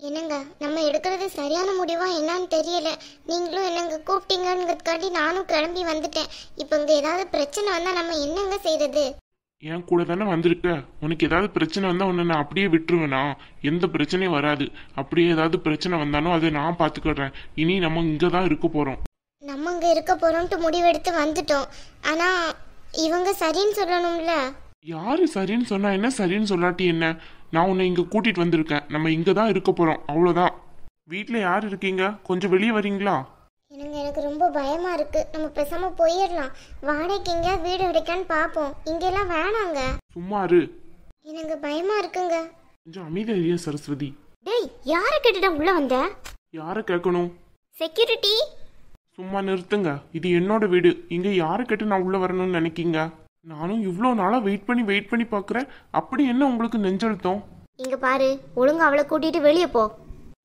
என்னங்க நம்ம எடுக்கிறது சரியான முடிவா என்னன்னு தெரியல. நீங்களும் என்னங்க கூப்பிட்டீங்கிறதுக்காண்டி நானும் கிளம்பி வந்துட்டேன். இப்போ இங்க ஏதாவது பிரச்சனை வந்தா நம்ம என்னங்க செய்யறது? என் கூட தானே வந்திருக்க. உனக்கு ஏதாவது பிரச்சனை வந்தா உன்னை நான் அப்படியே விட்டுருவேனா? எந்த பிரச்சனையும் வராது. அப்படியே ஏதாவது பிரச்சனை வந்தாலும் அதை நான் பாத்துக்கிறேன். இனி நம்ம இங்கதான் இருக்க போறோம். நம்ம இங்க இருக்க போறோம்ட்டு முடிவெடுத்து வந்துட்டோம். ஆனா இவங்க சரின்னு சொல்லணும்ல. யாரு சரின்னு சொன்னா என்ன, சரின்னு சொல்லாட்டி என்ன? நான் உன்னை இங்க கூட்டிட்டு வந்திருக்கேன். நம்ம இங்கதான் இருக்க போறோம், அவ்வளவுதான். வீட்டுல யார் இருக்கீங்க? கொஞ்சம் வெளியே வரீங்களா? எனக்கு ரொம்ப பயமா இருக்கு. நம்ம பேசாம போயிடலாம். வாடகைக்கு எங்க வீடு கிடைக்கான்னு பாப்போம். இங்கெல்லாம் வேணாங்க. சும்மா இரு. எனக்கு பயமா இருக்குங்க. கொஞ்சம் அமைதியா சரஸ்வதி. டேய், யாரை கேட்டுட்டா உள்ள வந்த? யார கேட்கணும்? செக்யூரிட்டி. சும்மா நிறுத்துங்க. இது என்னோட வீடு. இங்க யாரை கேட்டு நான் உள்ள வரணும்னு நினைக்கீங்க? நானும் இவ்வளோ நாளா வெயிட் பண்ணி பாக்குறேன். அப்படி என்ன உங்களுக்கு நெஞ்சழுத்தம்? இங்க பாரு, ஒழுங்கா அவளை கூட்டிட்டு வெளியே போ.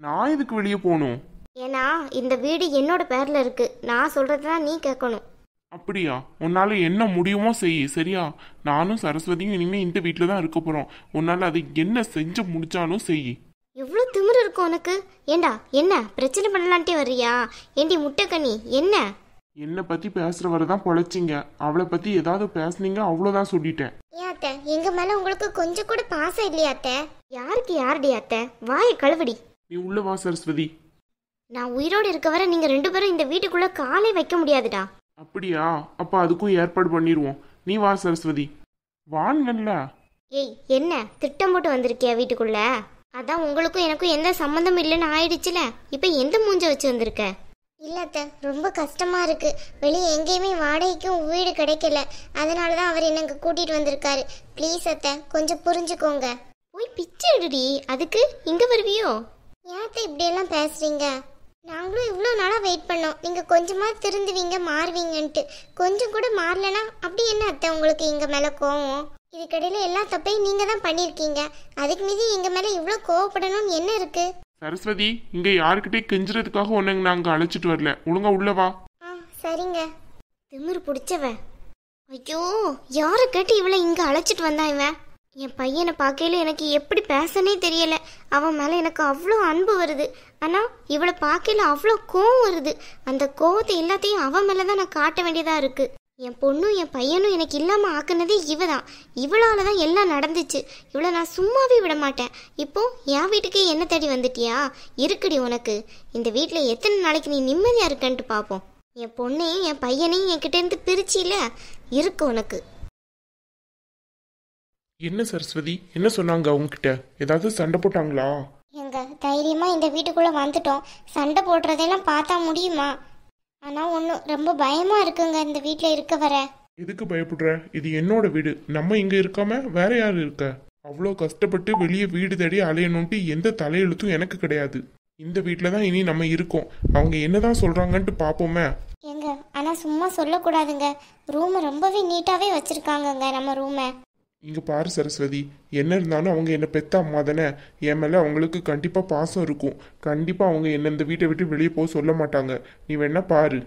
நான் எதுக்கு வெளியே போகணும்? ஏன்னா இந்த வீடு என்னோட பேர்ல இருக்கு. நான் சொல்றதுதான் நீ கேட்கணும். அப்படியா? உன்னால என்ன முடியுமோ செய், சரியா? நானும் சரஸ்வதியும் இனிமே இந்த வீட்டுல தான் இருக்க போறோம். உன்னால அதை என்ன செஞ்சு முடிச்சாலும் செய். எவ்வளவு திமிரு இருக்கும் உனக்கு? ஏண்டா, என்ன பிரச்சனை பண்ணலான்ட்டே வர்றியா? ஏண்டி முட்டைக்கண்ணி, என்ன? என்னை பத்தி பேசுறவரதான் பொழைச்சிங்க. அவளை பத்தி ஏதாவது பேசுனீங்க, அவ்வளவுதான் சொல்லிட்டேன். ஏத்த, எங்க மேல உங்களுக்கு கொஞ்சம் கூட பாசம் இல்லையாத்த? யாருக்கு யாருடி அத்தை? வாயை கழுவடி. நீ உள்ள வா சரஸ்வதி. நான் உயிரோடு இருக்க வர நீங்க 2 பேரும் இந்த வீட்டுக்குள்ள காலே வைக்க முடியாதுடா. அப்படியா? அப்ப அதுக்கும் ஏற்பாடு பண்ணிடுவோம். நீ வா சரஸ்வதி. வாங்கல்ல. ஏய், என்ன திட்டம் போட்டு வந்திருக்கியா வீட்டுக்குள்ள? அதான் உங்களுக்கும் எனக்கும் எந்த சம்மந்தம் இல்லைன்னு ஆயிடுச்சுல. இப்ப எந்த மூஞ்ச வச்சு வந்திருக்க? இல்ல அத்தை, ரொம்ப கஷ்டமா இருக்கு. வெளியே எங்கேயுமே வாடகைக்கும் வீடு கிடைக்கல. அதனாலதான் அவர் எனக்கு கூட்டிட்டு வந்திருக்காரு. ப்ளீஸ் அத்தை, கொஞ்சம் புரிஞ்சுக்கோங்க. போய் பிச்சை எடுடி. அதுக்கு இங்க வருவியோ? ஏத்த இப்படியெல்லாம் பேசுறீங்க? நாங்களும் இவ்வளோ நாளாக வெயிட் பண்ணோம். நீங்கள் கொஞ்சமாக திருந்துவீங்க, மாறுவீங்கன்ட்டு. கொஞ்சம் கூட மாறலனா அப்படி என்ன அத்தை உங்களுக்கு எங்கள் மேலே கோவம்? இதுக்கடையில் எல்லா தப்பையும் நீங்கள் தான் பண்ணியிருக்கீங்க. அதுக்கு மீதி எங்கள் மேலே இவ்வளோ கோவப்படணும்னு என்ன இருக்கு? சரஸ்வதி, இங்க யாருக்கிட்டே கெஞ்சுறதுக்காக உன்னை நாங்க அழைச்சிட்டு வரல. ஒழுங்கா உள்ள வா. சரிங்க. திமிரு பிடிச்சவ. ஐயோ, யாரை கேட்டு இவளை இங்கே அழைச்சிட்டு வந்தா இவன்? என் பையனை பார்க்கையில எனக்கு எப்படி பேசனே தெரியல. அவன் மேலே எனக்கு அவ்வளோ அன்பு வருது. ஆனால் இவளை பார்க்கையில அவ்வளோ கோவம் வருது. அந்த கோவத்தை எல்லாத்தையும் அவன் மேலே தான் நான் காட்ட வேண்டியதாக இருக்குது. என் பொண்ணும் என் பையனும் எனக்கு இல்லாமல் ஆக்குனதே இவ தான். இவளால தான் எல்லாம் நடந்துச்சு. இவளை நான் சும்மாவே விட மாட்டேன். இப்போ என் வீட்டுக்கே என்ன தேடி வந்துட்டியா? இருக்குடி உனக்கு. இந்த வீட்டில் எத்தனை நாளைக்கு நீ நிம்மதியாக இருக்கன்ட்டு பார்ப்போம். என் பொண்ணையும் என் பையனையும் என்கிட்டேருந்து பிரிச்சில இருக்கு உனக்கு. என்ன சரஸ்வதி, என்ன சொன்னாங்க உங்ககிட்ட? ஏதாவது சண்டை போட்டாங்களா? எங்க தைரியமா இந்த வீட்டுக்குள்ள வந்துட்டோம். சண்டை போடுறதெல்லாம் பார்த்தா முடியுமா? ஆனா ஒன்றும் ரொம்ப பயமா இருக்குங்க இந்த வீட்டில் இருக்க வர. எதுக்கு பயப்படுற? இது என்னோட வீடு. நம்ம இங்க இருக்காம வேற யாரு இருக்க? அவ்வளோ கஷ்டப்பட்டு வெளியே வீடு தேடி அலையணும்ட்டு எந்த தலையெழுத்தும் எனக்கு கிடையாது. இந்த வீட்டில தான் இனி நம்ம இருக்கோம். அவங்க என்னதான் சொல்றாங்கன்ட்டு பாப்போமே. எங்க ஆனா சும்மா சொல்லக்கூடாதுங்க. ரூம் ரொம்பவே நீட்டாவே வச்சிருக்காங்கங்க நம்ம ரூமை. இங்க பாரு சரஸ்வதி, என்ன இருந்தாலும் அவங்க என்ன பெத்த அம்மா தானே. என் மேல அவங்களுக்கு கண்டிப்பா பாசம் இருக்கும். கண்டிப்பா அவங்க என்ன இந்த வீட்டை விட்டு வெளியே போக சொல்ல மாட்டாங்க. நீ வேணா பாரு.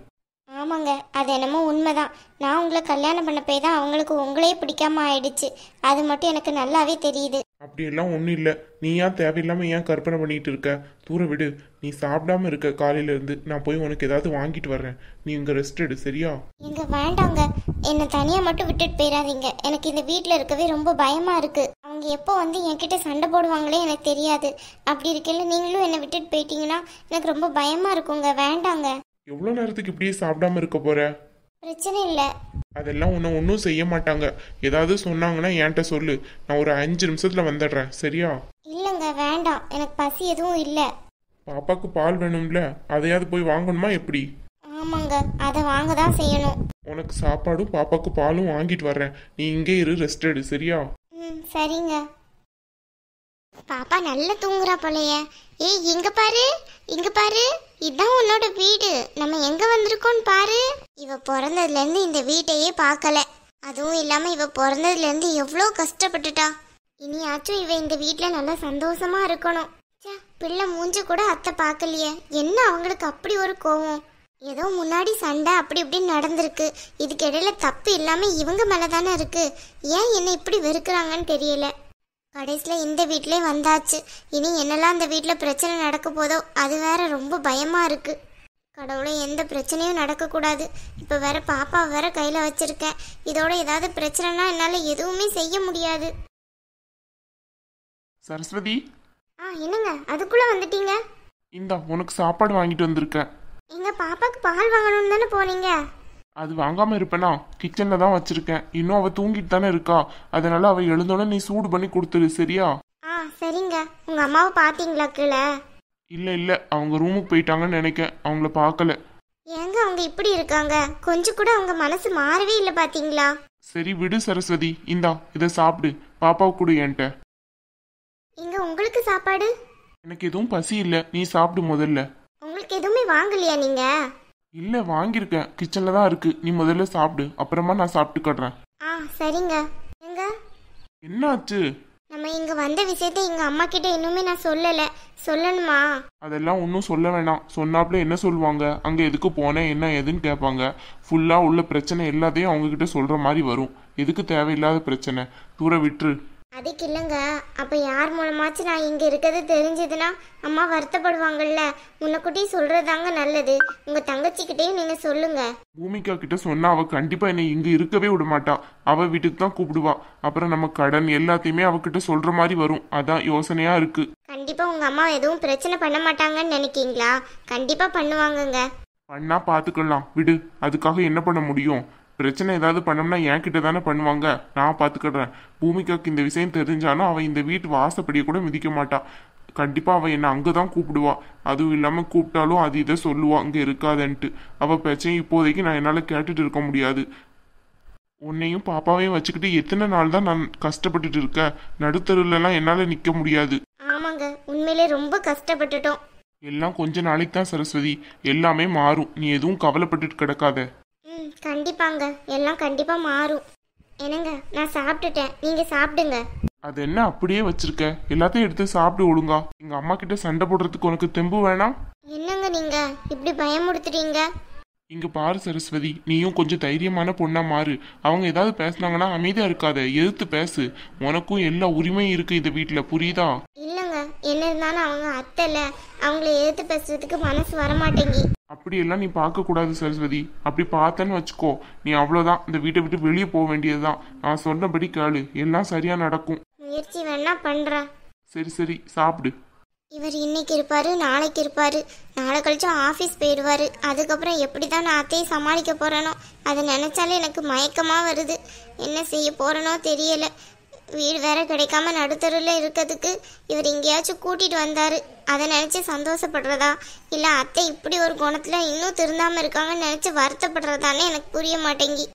ஆமாங்க, அது என்னமோ உண்மைதான். நான் உங்களை கல்யாணம் பண்ண போய் தான் அவங்களுக்கு உங்களே பிடிக்காம ஆயிடுச்சு. அது மட்டும் எனக்கு நல்லாவே தெரியுது. அப்படியெல்லாம் ஒன்றும் இல்லை. நீ ஏன் தேவையில்லாம ஏன் கற்பனை பண்ணிட்டு இருக்க? தூர விடு. நீ சாப்பிடாம இருக்க காலையில இருந்து. நான் போய் உனக்கு ஏதாவது வாங்கிட்டு வர்றேன். நீ இங்க ரெஸ்ட் எடு, சரியா? எங்க வேண்டாங்க, என்னை தனியா மட்டும் விட்டுட்டு போயிடாதீங்க. எனக்கு இந்த வீட்டில் இருக்கவே ரொம்ப பயமா இருக்கு. அவங்க எப்போ வந்து என்கிட்ட சண்டை போடுவாங்களே எனக்கு தெரியாது. அப்படி இருக்கல நீங்களும் என்னை விட்டுட்டு போயிட்டீங்கன்னா எனக்கு ரொம்ப பயமா இருக்குங்க. வேண்டாங்க. எவ்வளோ நேரத்துக்கு இப்படியே சாப்பிடாம இருக்க போற? பிரச்சனை இல்லை. அதெல்லாம் உன்னை ஒன்றும் செய்ய மாட்டாங்க. ஏதாவது சொன்னாங்கன்னா என்கிட்ட சொல்லு. நான் ஒரு 5 நிமிஷத்துல வந்துடுறேன், சரியா? இல்லைங்க வேண்டாம், எனக்கு பசி எதுவும் இல்லை. பாப்பாக்கு பால் வேணும்ல, அதையாவது போய் வாங்கணுமா எப்படி? ஆமாங்க, அதை வாங்க தான் செய்யணும். உனக்கு சாப்பாடும் பாப்பாக்கு பாலும் வாங்கிட்டு வர்றேன். நீ இங்கே இரு, ரெஸ்ட் எடு, சரியா? சரிங்க. பாப்பா நல்லா தூங்குறா போலைய. ஏய், இங்க பாரு, இங்க பாரு. இதான் உன்னோட வீடு. நம்ம எங்க வந்திருக்கோம்னு பாரு. இவ பிறந்ததுல இருந்து இந்த வீட்டையே பார்க்கல. அதுவும் இல்லாம இவ பிறந்ததுல இருந்து எவ்வளோ கஷ்டப்பட்டுட்டா. இனியாச்சும் இவ இந்த வீட்டுல நல்லா சந்தோஷமா இருக்கணும். பிள்ளை மூஞ்ச கூட அத்தை பார்க்கலையே. என்ன அவங்களுக்கு அப்படி ஒரு கோவம்? ஏதோ முன்னாடி சண்டை அப்படி இப்படி நடந்திருக்கு. இதுக்கு இடையில தப்பு இல்லாம இவங்க மேலதானே இருக்கு. ஏன் என்ன இப்படி வெறுக்கிறாங்கன்னு தெரியல. கடைசியில் இந்த வீட்டிலே வந்தாச்சு. இனி என்னெல்லாம் இந்த வீட்டில் பிரச்சனை நடக்க போதோ அது வேற ரொம்ப பயமாக இருக்கு. கடவுளை எந்த பிரச்சனையும் நடக்கக்கூடாது. இப்போ வேற பாப்பா வேற கையில் வச்சிருக்கேன். இதோட ஏதாவது பிரச்சனைனா என்னால் எதுவுமே செய்ய முடியாது. சரஸ்வதி, என்னங்க அதுக்குள்ளே வந்துட்டீங்க? இந்தா உனக்கு சாப்பாடு வாங்கிட்டு வந்திருக்கேன். எங்க பாப்பாக்கு பால் வாங்கணும்னு தானே போனீங்க? அது வாங்காம இருப்பேனா? கிச்சன்ல தான் வச்சிருக்கேன். இன்னும் அவ தூங்கிட்டு தானே இருக்கா. அதனால அவ எழுந்தோட நீ சூடு பண்ணி கொடுத்துரு, சரியா? சரிங்க. உங்க அம்மாவை பாத்தீங்களா கீழே? இல்ல அவங்க ரூமுக்கு போயிட்டாங்கன்னு நினைக்கேன். அவங்கள பார்க்கல. ஏங்க அவங்க இப்படி இருக்காங்க? கொஞ்சம் கூட அவங்க மனசு மாறவே இல்லை பாத்தீங்களா? சரி விடு சரஸ்வதி, இந்தா இதை சாப்பிடு. பாப்பாவுக்கு கொடு என்கிட்ட. இங்க உங்களுக்கு சாப்பாடு? எனக்கு எதுவும் பசி இல்ல, நீ சாப்பிடு முதல்ல. உங்களுக்கு எதுவுமே வாங்கலையா நீங்க? இல்ல வாங்கியிருக்கேன், கிச்சன்ல தான் இருக்கு. நீ முதல்ல சாப்பிடு, அப்புறமா நான் சாப்பிட்டுக்கறேன். சரிங்க. எங்க என்னாச்சு? நம்ம இங்க வந்த விஷயத்தை எங்க அம்மா கிட்ட இன்னுமே நான் சொல்லல. சொல்லணுமா? அதெல்லாம் ஒன்றும் சொல்ல வேணாம். சொன்னாப்புல என்ன சொல்லுவாங்க? அங்கே எதுக்கு போனேன் என்ன ஏதுன்னு கேட்பாங்க. ஃபுல்லாக உள்ள பிரச்சனை எல்லாத்தையும் அவங்க கிட்ட சொல்கிற மாதிரி வரும். எதுக்கு தேவையில்லாத பிரச்சனை? தூர விட்டுரு. அதுக்கு இல்லைங்க. அப்போ யார் மூலமாச்சும் நான் இங்கே இருக்கிறது தெரிஞ்சதுன்னா அம்மா வருத்தப்படுவாங்கல்ல. முன்னக்கூட்டி சொல்கிறதாங்க நல்லது. உங்கள் தங்கச்சிக்கிட்டேயும் நீங்கள் சொல்லுங்க. பூமிகா கிட்ட சொன்னா அவ கண்டிப்பா என்னை இங்க இருக்கவே விட மாட்டா. அவ வீட்டுக்கு தான் கூப்பிடுவா. அப்புறம் நம்ம கடன் எல்லாத்தையுமே அவகிட்ட சொல்ற மாதிரி வரும். அதான் யோசனையா இருக்கு. கண்டிப்பா உங்க அம்மா எதுவும் பிரச்சனை பண்ண மாட்டாங்கன்னு நினைக்கீங்களா? கண்டிப்பா பண்ணுவாங்கங்க. பண்ணா பாத்துக்கலாம் விடு. அதுக்காக என்ன பண்ண முடியும்? பிரச்சனை ஏதாவது பண்ணோம்னா என் கிட்ட தானே பண்ணுவாங்க. நான் பாத்துக்கிறேன். பூமிகாக்கு இந்த விஷயம் தெரிஞ்சாலும் அவ இந்த வீட்டு வாசப்படியை கூட மிதிக்க மாட்டா. கண்டிப்பா அவ என்ன அங்கதான் கூப்பிடுவா. அதுவும் இல்லாம கூப்பிட்டாலும் அது இதை சொல்லுவா அங்க இருக்காதன்ட்டு. அவ பிரச்சனை இப்போதைக்கு நான் என்னால கேட்டுட்டு இருக்க முடியாது. உன்னையும் பாப்பாவையும் வச்சுக்கிட்டு எத்தனை நாள் தான் நான் கஷ்டப்பட்டுட்டு இருக்க? நடுத்தருலாம் என்னால நிக்க முடியாது. ஆமாங்க, உண்மையிலே ரொம்ப கஷ்டப்பட்டுட்டோம். எல்லாம் கொஞ்ச நாளைக்கு தான் சரஸ்வதி. எல்லாமே மாறும். நீ எதுவும் கவலைப்பட்டுட்டு கிடக்காத. கண்டிப்பாங்க, எல்லாம் கண்டிப்பா மாறும். என்னங்க, நான் சாப்பிட்டுட்டேன், நீங்க சாப்பிடுங்க. அது என்ன அப்படியே வச்சிருக்க? எல்லாத்தையும் எடுத்து சாப்பிட்டு ஒழுங்கா. எங்க அம்மா கிட்ட சண்டை போடுறதுக்கு உனக்கு தெம்பு வேணாம்? என்னங்க நீங்க இப்படி பயமுடுத்துறீங்க? இங்க பாரு சரஸ்வதி, நீயும் கொஞ்சம் தைரியமான பொண்ணா மாறு. அவங்க ஏதாவது பேசினாங்கன்னா அமைதியா இருக்காத, எதிர்த்து பேசு. உனக்கும் எல்லா உரிமையும் இருக்கு இந்த வீட்டுல, புரியுதா? இல்லங்க, என்ன இருந்தாலும் அவங்க அத்தைல, அவங்கள எதிர்த்து பேசுறதுக்கு மனசு வரமாட்டேங்கி. அப்படியெல்லாம் நீ பார்க்க கூடாது சரஸ்வதி. அப்படி பார்த்தேன்னு வச்சுக்கோ, நீ அவ்வளவுதான். இந்த வீட்டை விட்டு வெளியே போக வேண்டியதுதான். நான் சொன்னபடி கேளு, எல்லாம் சரியா நடக்கும். முயற்சி வேணா பண்றேன். சரி சாப்பிடு. இவர் இன்னைக்கு இருப்பாரு, நாளைக்கு இருப்பாரு, நாளை கழிச்சு ஆஃபீஸ் போயிடுவாரு. அதுக்கப்புறம் எப்படி தான் நான் அத்தையை சமாளிக்க போறேனோ, அதை நினைச்சாலே எனக்கு மயக்கமா வருது. என்ன செய்ய போறேனோ தெரியல. வீடு வேற கிடைக்காம நடுத்தருல இருக்கிறதுக்கு இவர் எங்கேயாச்சும் கூட்டிட்டு வந்தாரு. அதை நினைச்சு சந்தோஷப்படுறதா, இல்ல அத்தை இப்படி ஒரு குணத்துல இன்னும் திருந்தாம இருக்காங்கன்னு நினைச்சு வருத்தப்படுறதான்னு எனக்கு புரிய மாட்டேங்கி.